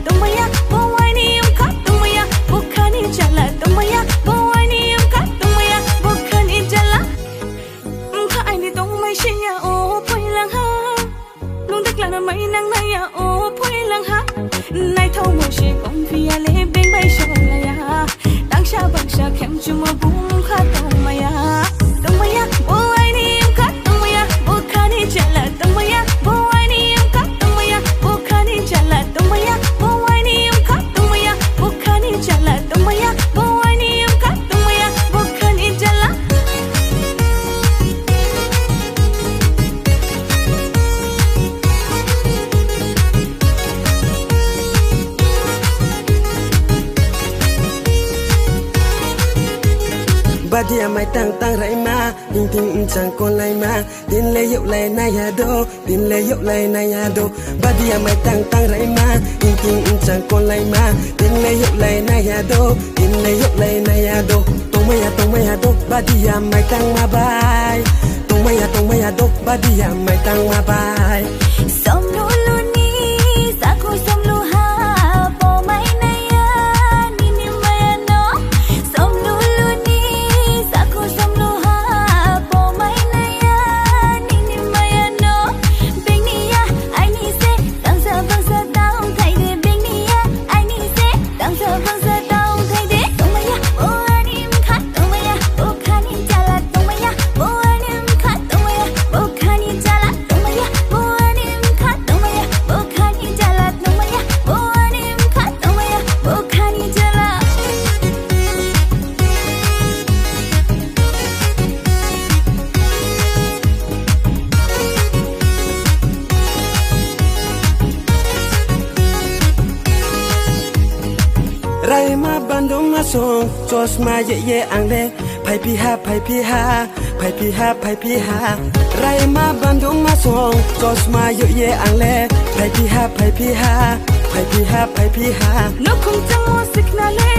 tumaya bawani umka tumaya bukhani jala tumaya bawani umka tumaya bukhani jala umka ani tumai shiya o phoi lang ha lung dak lang na mai nang na ya o phoi lang ha nai thau mo shi kong phi ya le beng bai sho la ya dang sha bang sha khem chu mo bum kha tumaya tumaya bawani umka tumaya bukhani jala tumaya bawani umka tumaya bukhani jala tumaya bawani umka tumaya bukhani jala tumaya bawani umka tumaya bukhani jala Badia mai tang tang rai ma ting ting chang con lai ma tin le yuk lai na ya do tin le yuk lai na ya do Badia mai tang tang rai ma ting ting chang con lai ma tin le yuk lai na ya do tin le yuk lai na ya do tong mai ya do Badia mai tang ma bai tong mai ya do Badia mai tang ma bai som lu lu ni sa khu som lu ha po mai na ya ni ni mai no som lu lu ni sa khu som lu ha po mai na ya ni ni mai no bing ni ya ai ni se dang sa taung thai de bing ni ya ai ni se dang sa taung thai de tong mai ya o ani m kha tong mai ya o kha ni jala tong mai ya o ani m kha tong mai ya o kha ni jala tong mai ya o ani m kha tong mai ya o kha ni jala tong mai ya o ani m kha tong mai ya o kha ni jala Rai ma bandung ma song Jos ma ye ang le Pai pi ha pai pi ha Pai pi ha pai pi ha Rai ma bandung ma song Jos ma ye ang le Pai pi ha pai pi ha Pai pi ha pai pi ha no khung chang mo sik na le